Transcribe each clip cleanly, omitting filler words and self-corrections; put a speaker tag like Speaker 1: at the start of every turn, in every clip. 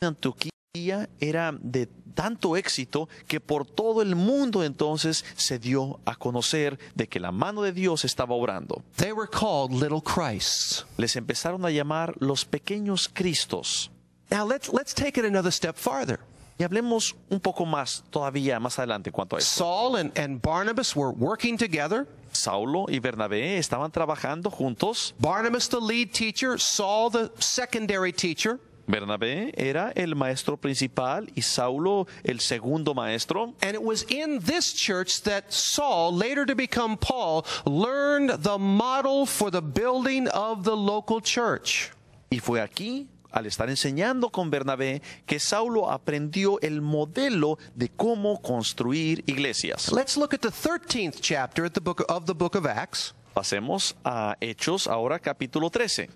Speaker 1: Antioquía era de tanto éxito que por todo el mundo entonces se dio a conocer de que la mano de Dios estaba obrando.
Speaker 2: They were called little Christs.
Speaker 1: Les empezaron a llamar los pequeños Cristos.
Speaker 2: Now let's take it another step farther.
Speaker 1: Y hablemos un poco más todavía más adelante en cuanto a esto.
Speaker 2: Saul and Barnabas were working together.
Speaker 1: Saulo y Bernabé estaban trabajando juntos.
Speaker 2: Barnabas the lead teacher, Saul the secondary teacher.
Speaker 1: Bernabé era el maestro principal y Saulo el segundo maestro.
Speaker 2: And it was in this church that Saul, later to become Paul, learned the model for the building of the local church.
Speaker 1: Y fue aquí, al estar enseñando con Bernabé, que Saulo aprendió el modelo de cómo construir iglesias.
Speaker 2: Let's look at the 13th chapter of the book of Acts.
Speaker 1: Pasemos a Hechos, ahora capítulo 13.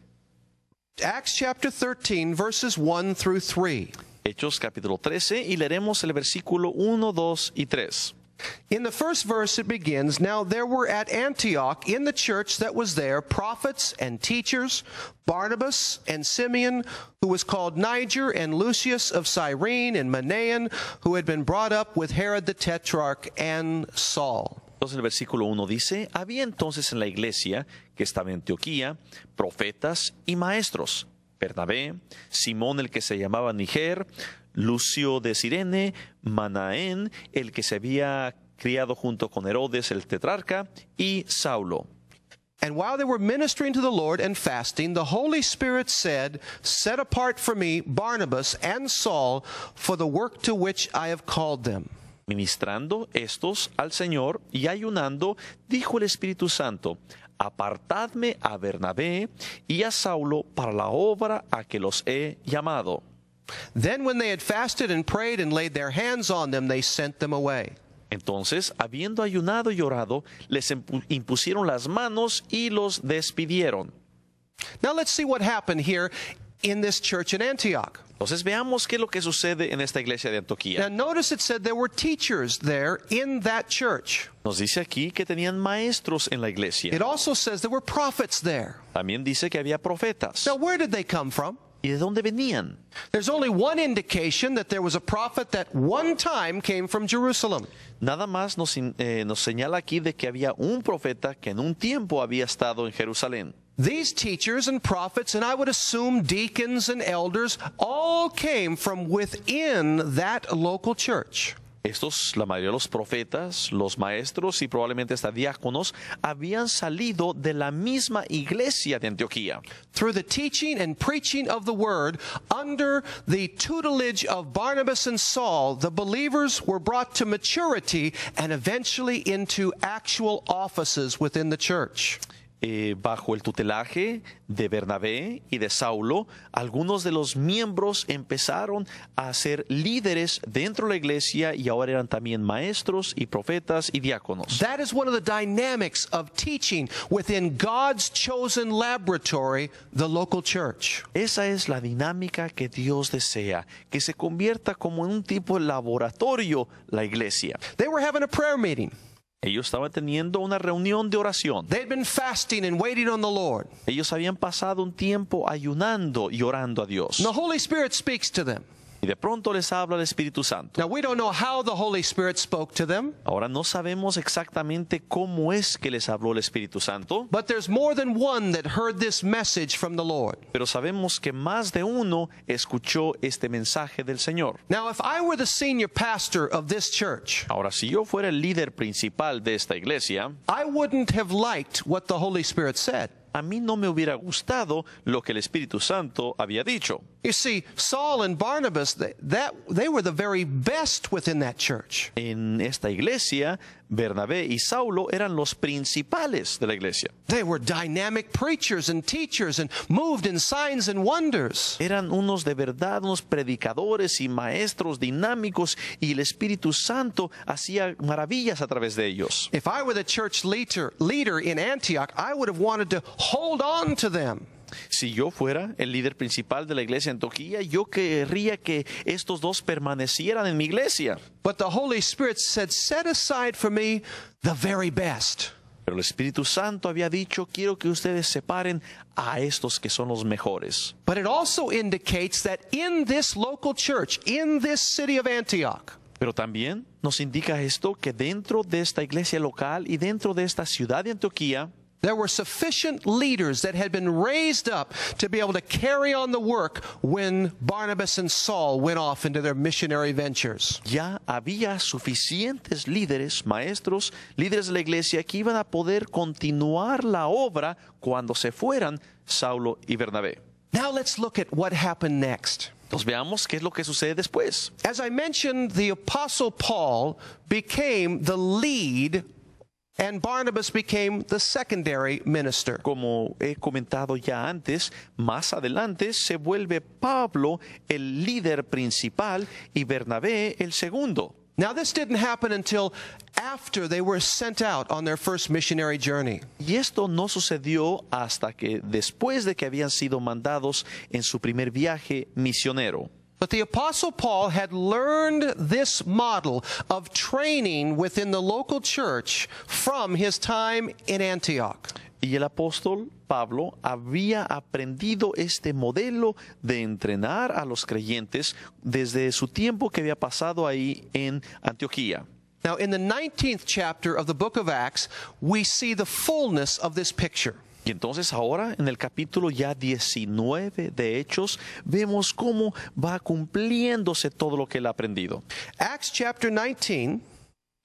Speaker 2: Acts chapter 13, verses 1 through 3.
Speaker 1: Hechos capítulo 13 y leeremos el versículo 1, 2 y 3.
Speaker 2: In the first verse it begins, Now there were at Antioch in the church that was there prophets and teachers, Barnabas and Simeon, who was called Niger, and Lucius of Cyrene, and Manaen, who had been brought up with Herod the Tetrarch, and Saul.
Speaker 1: Entonces el versículo 1 dice, había entonces en la iglesia que estaba en Antioquía profetas y maestros, Bernabé, Simón el que se llamaba Niger, Lucio de Cirene, Manaén el que se había criado junto con Herodes el tetrarca, y Saulo.
Speaker 2: And while they were ministering to the Lord and fasting, the Holy Spirit said, Set apart for me Barnabas and Saul for the work to which I have called them.
Speaker 1: Ministrando estos al Señor y ayunando, dijo el Espíritu Santo, apartadme a Bernabé y a Saulo para la obra a que los he llamado.
Speaker 2: Then when they had fasted and prayed and laid their hands on them, they sent them away.
Speaker 1: Entonces, habiendo ayunado y orado, les impusieron las manos y los despidieron.
Speaker 2: Now let's see what happened here in this church in Antioch.
Speaker 1: Entonces veamos qué es lo que sucede en esta iglesia de
Speaker 2: Now
Speaker 1: Antioquía.
Speaker 2: notice it said there were teachers there in that church.
Speaker 1: Nos dice aquí que tenían maestros en la iglesia.
Speaker 2: It also says there were prophets there.
Speaker 1: También dice que había profetas.
Speaker 2: Now where did they come from?
Speaker 1: ¿Y de dónde venían?
Speaker 2: There's only one indication that there was a prophet that one time came from Jerusalem.
Speaker 1: Nada más nos señala aquí de que había un profeta que en un tiempo había estado en Jerusalén.
Speaker 2: These teachers and prophets, and I would assume deacons and elders, all came from within that local church.
Speaker 1: Estos, la mayoría de los profetas, los maestros y probablemente hasta diáconos, habían salido de la misma iglesia de Antioquía.
Speaker 2: Through the teaching and preaching of the word, under the tutelage of Barnabas and Saul, the believers were brought to maturity and eventually into actual offices within the church.
Speaker 1: Bajo el tutelaje de Bernabé y de Saulo, algunos de los miembros empezaron a ser líderes dentro de la iglesia y ahora eran también maestros y profetas y diáconos.
Speaker 2: That is one of the dynamics of teaching within God's chosen laboratory, the local church.
Speaker 1: Esa es la dinámica que Dios desea, que se convierta como en un tipo de laboratorio la iglesia.
Speaker 2: They were having a prayer meeting.
Speaker 1: Ellos estaban teniendo una reunión de oración.
Speaker 2: They'd been fasting and waiting on the Lord.
Speaker 1: Ellos habían pasado un tiempo ayunando y orando a Dios.
Speaker 2: And the Holy Spirit speaks to them.
Speaker 1: Y de pronto les habla el Espíritu Santo.
Speaker 2: Now, we don't know how the Holy Spirit spoke to them,
Speaker 1: Ahora no sabemos exactamente cómo es que les habló el Espíritu Santo,
Speaker 2: but there's more than one that heard this message from the Lord.
Speaker 1: pero sabemos que más de uno escuchó este mensaje del Señor.
Speaker 2: Now, if I were the senior pastor of this church,
Speaker 1: Ahora, si yo fuera el líder principal de esta iglesia,
Speaker 2: I wouldn't have liked what the Holy Spirit said.
Speaker 1: a mí no me hubiera gustado lo que el Espíritu Santo había dicho.
Speaker 2: You see, Saul and Barnabas, they were the very best within that church.
Speaker 1: En esta iglesia, Bernabé y Saulo eran los principales de la iglesia.
Speaker 2: They were dynamic preachers and teachers and moved in signs and wonders.
Speaker 1: Eran unos de verdad, unos predicadores y maestros dinámicos, y el Espíritu Santo hacía maravillas a través de ellos.
Speaker 2: If I were the church leader in Antioch, I would have wanted to hold on to them.
Speaker 1: Si yo fuera el líder principal de la iglesia en Antioquía, yo querría que estos dos permanecieran en mi iglesia.
Speaker 2: But the Holy Spirit said, set aside for me the very best.
Speaker 1: Pero el Espíritu Santo había dicho, quiero que ustedes separen a estos que son los mejores.
Speaker 2: But it also indicates that in this local church, in this city of Antioch,
Speaker 1: Pero también nos indica esto que dentro de esta iglesia local y dentro de esta ciudad de Antioquía,
Speaker 2: there were sufficient leaders that had been raised up to be able to carry on the work when Barnabas and Saul went off into their missionary ventures.
Speaker 1: ya había suficientes líderes, maestros, líderes de la iglesia que iban a poder continuar la obra cuando se fueran Saulo y Bernabé.
Speaker 2: Now let's look at what happened next.
Speaker 1: Entonces veamos qué es lo que sucede después.
Speaker 2: As I mentioned, the Apostle Paul became the lead and Barnabas became the secondary minister.
Speaker 1: Como he comentado ya antes, más adelante se vuelve Pablo el líder principal y Bernabé el segundo.
Speaker 2: Now this didn't happen until after they were sent out on their first missionary journey.
Speaker 1: Y esto no sucedió hasta que después de que habían sido mandados en su primer viaje misionero.
Speaker 2: But the Apostle Paul had learned this model of training within the local church from his time in Antioch.
Speaker 1: Y el apóstol Pablo había aprendido este modelo de entrenar a los creyentes desde su tiempo que había pasado ahí en Antioquía.
Speaker 2: Now, in the 19th chapter of the book of Acts, we see the fullness of this picture.
Speaker 1: Y entonces ahora en el capítulo ya 19 de Hechos vemos cómo va cumpliéndose todo lo que él ha aprendido.
Speaker 2: Acts chapter 19,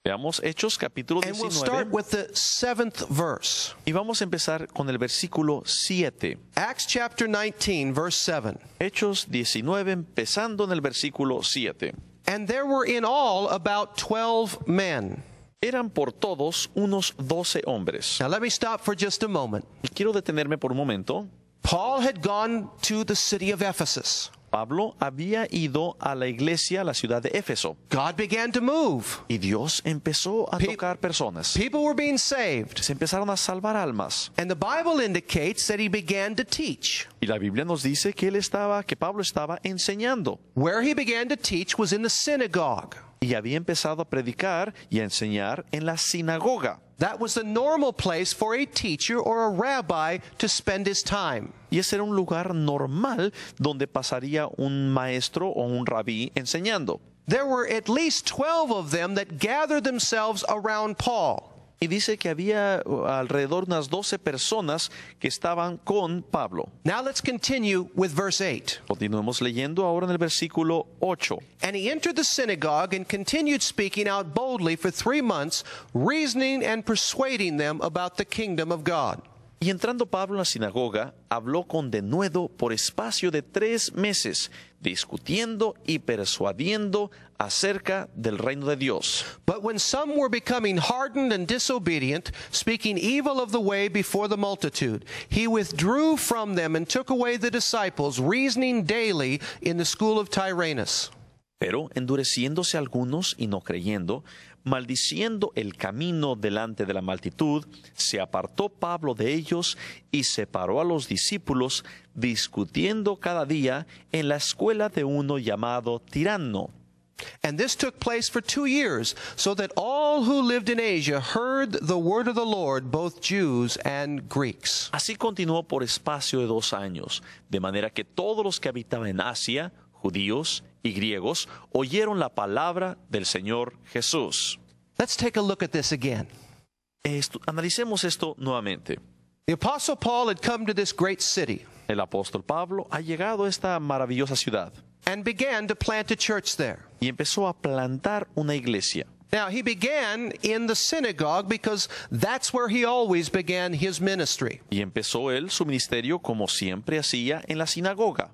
Speaker 1: Veamos Hechos capítulo
Speaker 2: and we'll start
Speaker 1: 19
Speaker 2: with the 7th verse.
Speaker 1: y vamos a empezar con el versículo 7.
Speaker 2: Acts chapter 19, verse 7.
Speaker 1: Hechos 19 empezando en el versículo 7.
Speaker 2: And there were in all about 12 men.
Speaker 1: Eran por todos unos 12 hombres.
Speaker 2: Now let me stop for just a moment.
Speaker 1: Y quiero detenerme por un momento.
Speaker 2: Paul had gone to the city of Ephesus.
Speaker 1: Pablo había ido a la iglesia, a la ciudad de Éfeso,
Speaker 2: God began to move.
Speaker 1: y Dios empezó a tocar personas.
Speaker 2: People were being saved.
Speaker 1: Se empezaron a salvar almas.
Speaker 2: And the Bible indicates that he began to teach.
Speaker 1: Y la Biblia nos dice que Pablo estaba enseñando.
Speaker 2: Where he began to teach was in the synagogue.
Speaker 1: Y había empezado a predicar y a enseñar en la sinagoga.
Speaker 2: That was the normal place for a teacher or a rabbi to spend his time.
Speaker 1: Y ese era un lugar normal donde pasaría un maestro o un rabí enseñando.
Speaker 2: There were at least 12 of them that gathered themselves around Paul.
Speaker 1: Y dice que había alrededor de unas 12 personas que estaban con Pablo.
Speaker 2: Now let's continue with verse 8.
Speaker 1: Continuemos leyendo ahora en el versículo 8.
Speaker 2: And he entered the synagogue and continued speaking out boldly for 3 months, reasoning and persuading them about the kingdom of God.
Speaker 1: Y entrando Pablo en la sinagoga, habló con denuedo por espacio de 3 meses, discutiendo y persuadiendo acerca del reino de Dios.
Speaker 2: But when some were becoming hardened and disobedient, speaking evil of the way before the multitude, he withdrew from them and took away the disciples, reasoning daily in the school of Tyrannus.
Speaker 1: Pero endureciéndose algunos y no creyendo, maldiciendo el camino delante de la multitud, se apartó Pablo de ellos y separó a los discípulos, discutiendo cada día en la escuela de uno llamado Tiranno.
Speaker 2: And this took place for 2 years, so that all who lived in Asia heard the word of the Lord, both Jews and Greeks.
Speaker 1: Así continuó por espacio de 2 años, de manera que todos los que habitaban en Asia, judíos y griegos, oyeron la palabra del Señor Jesús.
Speaker 2: Let's take a look at this again.
Speaker 1: Analicemos esto nuevamente.
Speaker 2: The Apostle Paul had come to this great city
Speaker 1: El apóstol Pablo ha llegado a esta maravillosa ciudad
Speaker 2: and began to plant a church there.
Speaker 1: y empezó a plantar una iglesia.
Speaker 2: Now, he began in the synagogue because that's where he always began his ministry.
Speaker 1: Y empezó él su ministerio como siempre hacía en la sinagoga.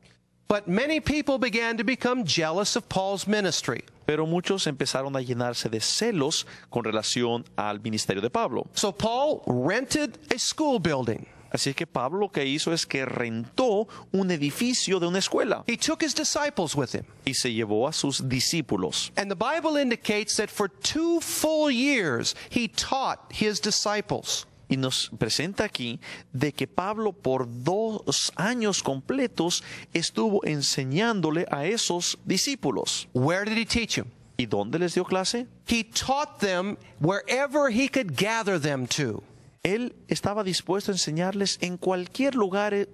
Speaker 2: But many people began to become jealous of Paul's ministry.
Speaker 1: Pero muchos empezaron a llenarse de celos con relación al ministerio de Pablo.
Speaker 2: So Paul rented a school building.
Speaker 1: Así que Pablo lo que hizo es que rentó un edificio de una escuela
Speaker 2: He took his disciples with him.
Speaker 1: y se llevó a sus discípulos.
Speaker 2: And the Bible indicates that for 2 full years he taught his disciples.
Speaker 1: Y nos presenta aquí de que Pablo por 2 años completos estuvo enseñándole a esos discípulos.
Speaker 2: Where did he teach them?
Speaker 1: ¿Y dónde les dio clase?
Speaker 2: He taught them wherever he could gather them to.
Speaker 1: Él estaba dispuesto a enseñarles en cualquier lugar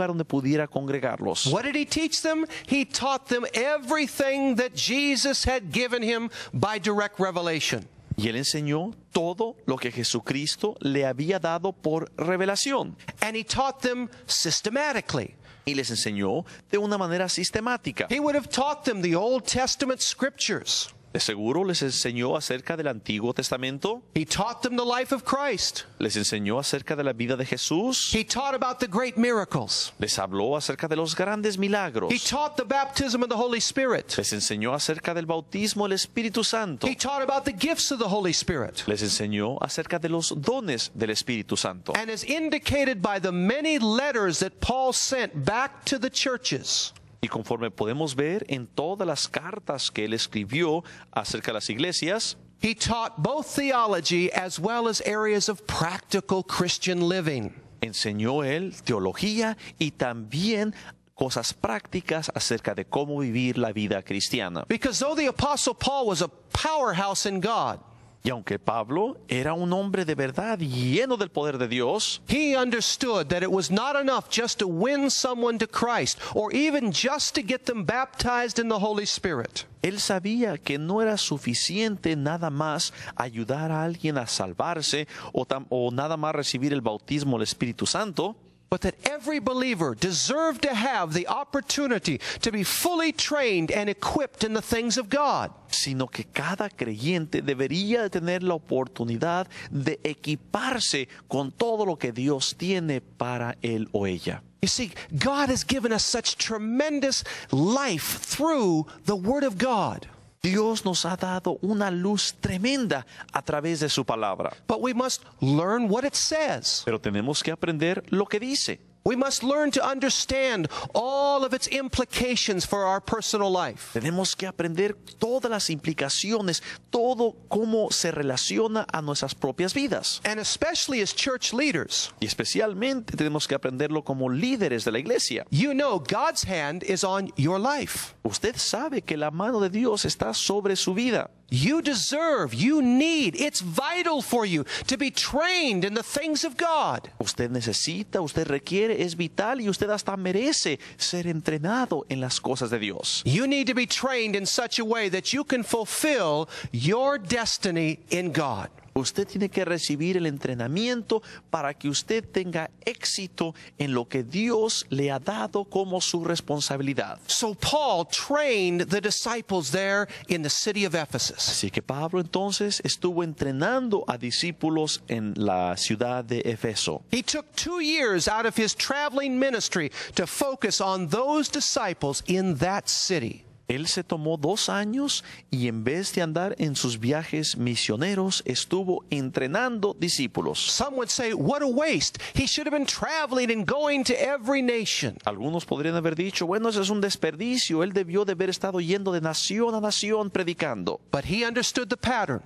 Speaker 1: donde pudiera congregarlos.
Speaker 2: What did he teach them? He taught them everything that Jesus had given him by direct revelation.
Speaker 1: Y él enseñó todo lo que Jesucristo le había dado por revelación.
Speaker 2: And he taught them systematically.
Speaker 1: Y les enseñó de una manera sistemática.
Speaker 2: He would have taught them the Old Testament scriptures.
Speaker 1: De seguro les enseñó acerca del Antiguo Testamento.
Speaker 2: He taught them the life of Christ.
Speaker 1: Les enseñó acerca de la vida de Jesús.
Speaker 2: He taught about the great miracles.
Speaker 1: Les habló acerca de los grandes milagros.
Speaker 2: He taught the baptism of the Holy Spirit.
Speaker 1: Les enseñó acerca del bautismo del Espíritu Santo.
Speaker 2: He taught about the gifts of the Holy Spirit.
Speaker 1: Les enseñó acerca de los dones del Espíritu Santo.
Speaker 2: And as indicated by the many letters that Paul sent back to the churches,
Speaker 1: Y conforme podemos ver en todas las cartas que él escribió acerca de las iglesias,
Speaker 2: he taught both theology as well as areas of practical Christian living.
Speaker 1: enseñó él teología y también cosas prácticas acerca de cómo vivir la vida cristiana.
Speaker 2: Because though the Apostle Paul was a powerhouse in God,
Speaker 1: Y aunque Pablo era un hombre de verdad lleno del poder de Dios,
Speaker 2: he understood that it was not enough just to win someone to Christ or even just to get them baptized in the Holy Spirit.
Speaker 1: él sabía que no era suficiente nada más ayudar a alguien a salvarse o nada más recibir el bautismo del Espíritu Santo,
Speaker 2: But that every believer deserved to have the opportunity to be fully trained and equipped in the things of God.
Speaker 1: sino que cada creyente debería tener la oportunidad de equiparse con todo lo que Dios tiene para él o ella.
Speaker 2: You see, God has given us such tremendous life through the Word of God.
Speaker 1: Dios nos ha dado una luz tremenda a través de su palabra,
Speaker 2: But we must learn what it says.
Speaker 1: pero tenemos que aprender lo que dice.
Speaker 2: We must learn to understand all of its implications for our personal life.
Speaker 1: Tenemos que aprender todas las implicaciones, todo cómo se relaciona a nuestras propias vidas.
Speaker 2: And especially as church leaders,
Speaker 1: Y especialmente tenemos que aprenderlo como líderes de la iglesia.
Speaker 2: you know God's hand is on your life.
Speaker 1: Usted sabe que la mano de Dios está sobre su vida.
Speaker 2: You deserve, you need, it's vital for you to be trained in the things of God.
Speaker 1: Usted necesita, usted requiere, es vital y usted hasta merece ser entrenado en las cosas de Dios.
Speaker 2: You need to be trained in such a way that you can fulfill your destiny in God.
Speaker 1: Usted tiene que recibir el entrenamiento para que usted tenga éxito en lo que Dios le ha dado como su responsabilidad.
Speaker 2: So Paul trained the disciples there in the city of Ephesus.
Speaker 1: Así que Pablo entonces estuvo entrenando a discípulos en la ciudad de Efeso.
Speaker 2: He took 2 years out of his traveling ministry to focus on those disciples in that city.
Speaker 1: Él se tomó 2 años y en vez de andar en sus viajes misioneros, estuvo entrenando discípulos.
Speaker 2: Some would say, what a waste. He should have been traveling and going to every nation.
Speaker 1: Algunos podrían haber dicho, bueno, eso es un desperdicio. Él debió de haber estado yendo de nación a nación predicando.
Speaker 2: But he understood the pattern.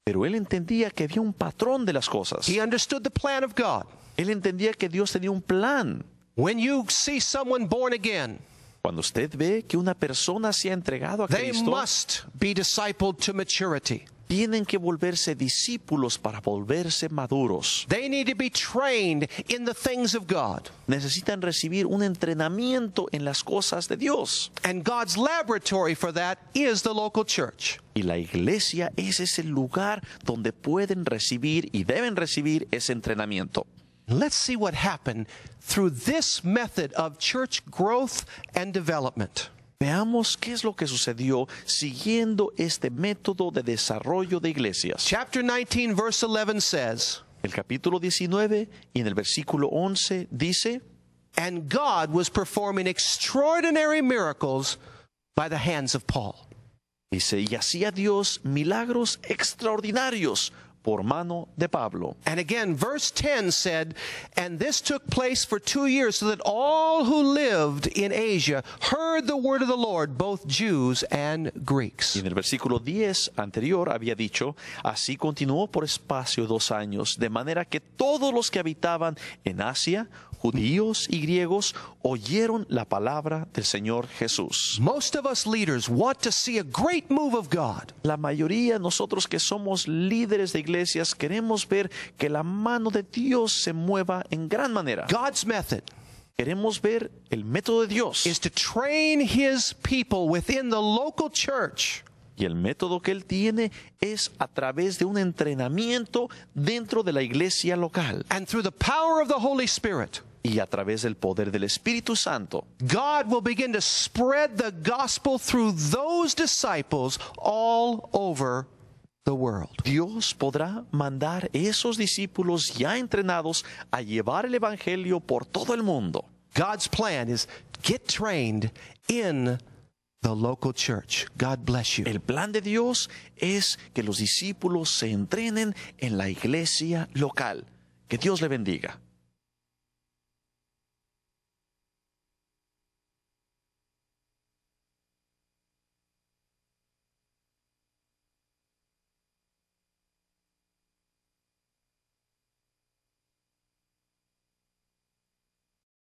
Speaker 1: Pero él entendía que había un patrón de las cosas.
Speaker 2: He understood the plan of God.
Speaker 1: Él entendía que Dios tenía un plan.
Speaker 2: When you see someone born again,
Speaker 1: Cuando usted ve que una persona se ha entregado a
Speaker 2: they
Speaker 1: Cristo,
Speaker 2: must be discipled to maturity.
Speaker 1: tienen que volverse discípulos para volverse maduros.
Speaker 2: They need to be trained in the things of God.
Speaker 1: Necesitan recibir un entrenamiento en las cosas de Dios.
Speaker 2: And God's laboratory for that is the local church.
Speaker 1: Y la iglesia es ese lugar donde pueden recibir y deben recibir ese entrenamiento.
Speaker 2: Let's see what happened through this method of church growth and development.
Speaker 1: Veamos qué es lo que sucedió siguiendo este método de desarrollo de iglesias.
Speaker 2: Chapter 19, verse 11 says,
Speaker 1: El capítulo 19 y en el versículo 11 dice,
Speaker 2: and God was performing extraordinary miracles by the hands of Paul.
Speaker 1: dice, y hacía Dios milagros extraordinarios por mano de Pablo.
Speaker 2: And again, verse 10 said, and this took place for 2 years, so that all who lived in Asia heard the word of the Lord, both Jews and Greeks.
Speaker 1: Y en el versículo 10 anterior había dicho, así continuó por espacio de 2 años, de manera que todos los que habitaban en Asia, judíos y griegos, oyeron la palabra del Señor Jesús.
Speaker 2: Most of us leaders want to see a great move of God.
Speaker 1: La mayoría de nosotros que somos líderes de iglesias queremos ver que la mano de Dios se mueva en gran manera.
Speaker 2: God's method
Speaker 1: Queremos ver el método de Dios.
Speaker 2: is to train his people within the local church
Speaker 1: Y el método que Él tiene es a través de un entrenamiento dentro de la iglesia local.
Speaker 2: and through the power of the Holy Spirit.
Speaker 1: Y a través del poder del Espíritu Santo,
Speaker 2: God will begin to spread the gospel through those disciples all over the world.
Speaker 1: Dios podrá mandar esos discípulos ya entrenados a llevar el Evangelio por todo el mundo.
Speaker 2: God's plan is get trained in the local church. God bless you.
Speaker 1: El plan de Dios es que los discípulos se entrenen en la iglesia local. Que Dios le bendiga.